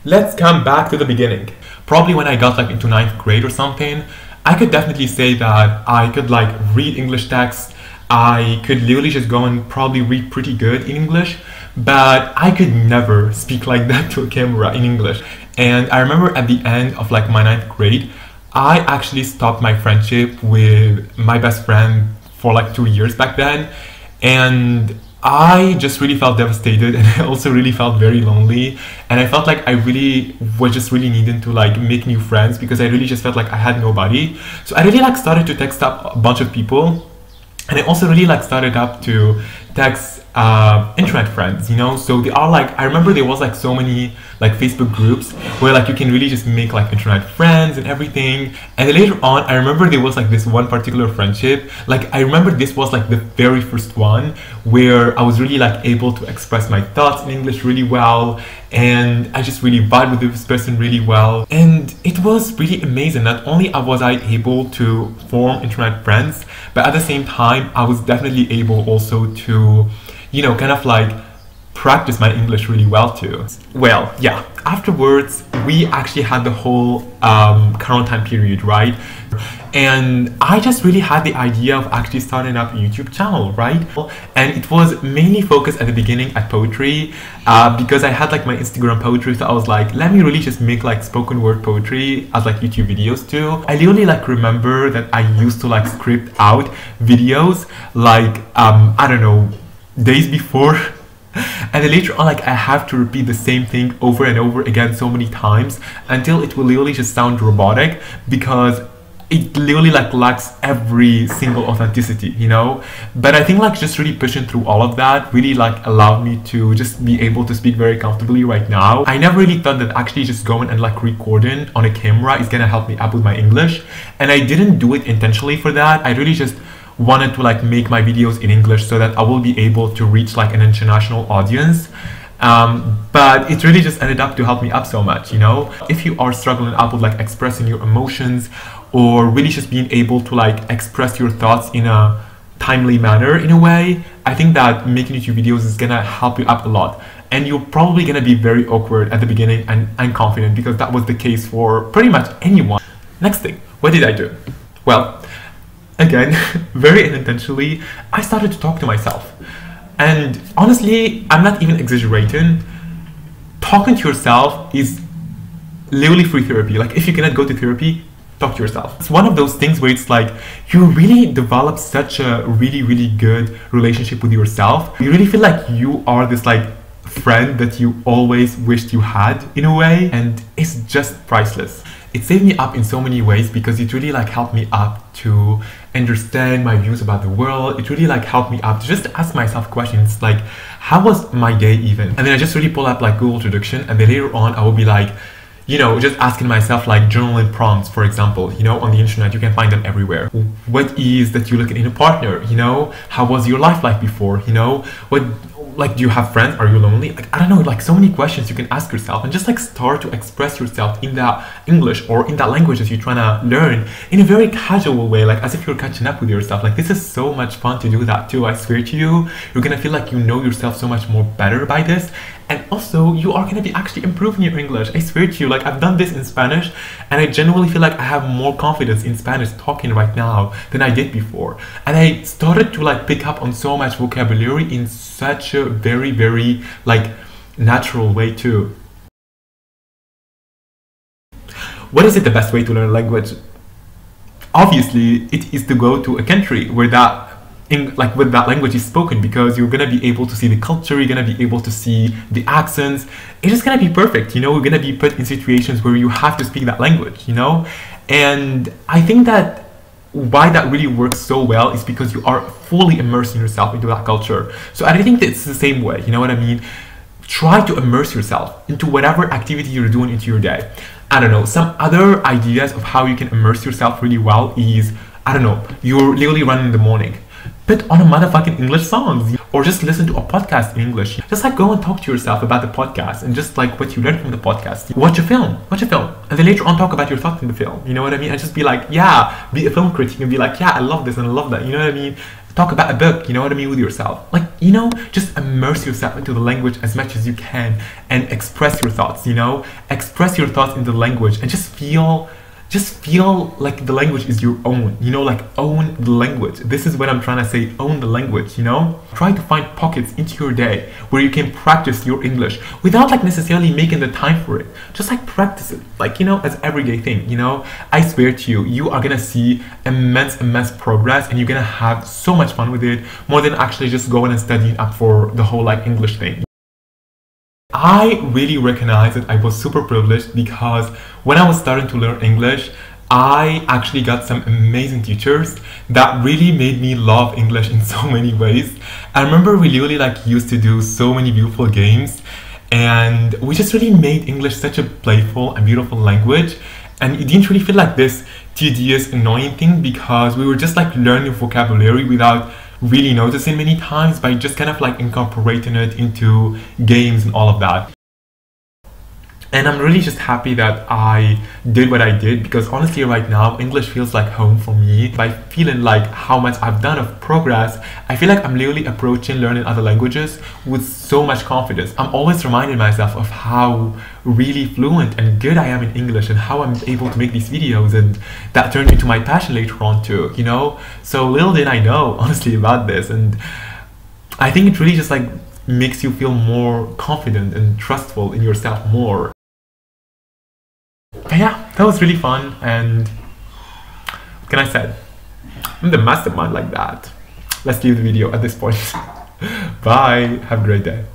Let's come back to the beginning. Probably when I got like into ninth grade or something, I could definitely say that I could like read English texts. I could literally just go and probably read pretty good in English, but I could never speak like that to a camera in English. And I remember at the end of like my ninth grade, I actually stopped my friendship with my best friend for like 2 years back then. And I just really felt devastated, and I also really felt very lonely, and I felt like I really was just really needing to like make new friends because I really just felt like I had nobody. So I really like started to text up a bunch of people, and I also really like started up to text internet friends, you know. So they are like, I remember there was like so many like Facebook groups where like you can really just make like internet friends and everything. And then later on, I remember there was like this one particular friendship, like I remember this was like the very first one where I was really like able to express my thoughts in English really well, and I just really vibed with this person really well, and it was really amazing. Not only was I able to form internet friends, but at the same time I was definitely able also to, you know, kind of like practice my English really well too. Well, yeah, afterwards we actually had the whole quarantine period, right? And I just really had the idea of actually starting up a YouTube channel, right? And it was mainly focused at the beginning at poetry, because I had like my Instagram poetry, so I was like, let me really just make like spoken word poetry as like YouTube videos too. I literally like remember that I used to like script out videos like I don't know, days before. And then later on, like I have to repeat the same thing over and over again so many times until it will literally just sound robotic, because it literally like lacks every single authenticity, you know. But I think like just really pushing through all of that really like allowed me to just be able to speak very comfortably right now. I never really thought that actually just going and like recording on a camera is gonna help me up with my English, and I didn't do it intentionally for that. I really just wanted to like make my videos in English so that I will be able to reach like an international audience. But it really just ended up to help me up so much, you know. If you are struggling up with like expressing your emotions, or really just being able to like express your thoughts in a timely manner in a way, I think that making YouTube videos is gonna help you up a lot. And you're probably gonna be very awkward at the beginning and unconfident, because that was the case for pretty much anyone. Next thing, what did I do? Well, again, very unintentionally, I started to talk to myself. And honestly, I'm not even exaggerating. Talking to yourself is literally free therapy. Like if you cannot go to therapy, talk to yourself. It's one of those things where it's like you really develop such a really good relationship with yourself. You really feel like you are this like friend that you always wished you had in a way, and it's just priceless. It saved me up in so many ways because it really like helped me up to understand my views about the world. It really like helped me up to just ask myself questions like, how was my day even? And then I just really pull up like Google Traduction, and then later on I will be like, you know, just asking myself like journaling prompts, for example, you know, on the internet, you can find them everywhere. What is that you're looking in a partner, you know? How was your life like before, you know? What, like, do you have friends? Are you lonely? Like, I don't know, like so many questions you can ask yourself, and just like start to express yourself in that English or in that language that you're trying to learn in a very casual way, like as if you're catching up with yourself. Like this is so much fun to do that too. I swear to you, you're gonna feel like you know yourself so much more better by this. And also, you are gonna be actually improving your English. I swear to you, like I've done this in Spanish, and I genuinely feel like I have more confidence in Spanish talking right now than I did before. And I started to like pick up on so much vocabulary in such a very like natural way too. What is it the best way to learn a language? Obviously, it is to go to a country where that with that language is spoken, because you're gonna be able to see the culture, you're gonna be able to see the accents. It's just gonna be perfect, you know. You're gonna be put in situations where you have to speak that language, you know. And I think that why that really works so well is because you are fully immersing yourself into that culture. So I think that it's the same way, you know what I mean? Try to immerse yourself into whatever activity you're doing into your day. I don't know, some other ideas of how you can immerse yourself really well is, I don't know, you're literally running in the morning, put on a motherfucking English songs. or just listen to a podcast in English. Just like go and talk to yourself about the podcast and just like what you learned from the podcast. Watch a film, and then later on talk about your thoughts in the film. You know what I mean? And just be like, yeah, be a film critic and be like, yeah, I love this and I love that. You know what I mean? Talk about a book, you know what I mean, with yourself. Like, you know, just immerse yourself into the language as much as you can and express your thoughts, you know? Express your thoughts in the language and just feel like the language is your own, you know, like own the language. This is what I'm trying to say, own the language, you know? Try to find pockets into your day where you can practice your English without like necessarily making the time for it. Just like practice it, like, you know, as everyday thing, you know? I swear to you, you are gonna see immense progress and you're gonna have so much fun with it, more than actually just going and studying up for the whole like English thing. I really recognize that I was super privileged because when I was starting to learn English, I actually got some amazing teachers that really made me love English in so many ways. I remember we really like used to do so many beautiful games, and we just really made English such a playful and beautiful language, and it didn't really feel like this tedious, annoying thing because we were just like learning vocabulary without really noticing many times by just kind of like incorporating it into games and all of that. And I'm really just happy that I did what I did, because honestly right now English feels like home for me. By feeling like how much I've done of progress, I feel like I'm literally approaching learning other languages with so much confidence. I'm always reminding myself of how really fluent and good I am in English and how I'm able to make these videos, and that turned into my passion later on too, you know? So little did I know honestly about this, and I think it really just like makes you feel more confident and trustful in yourself more. But yeah, that was really fun, and what can I say? I'm the mastermind like that. Let's leave the video at this point. Bye, have a great day.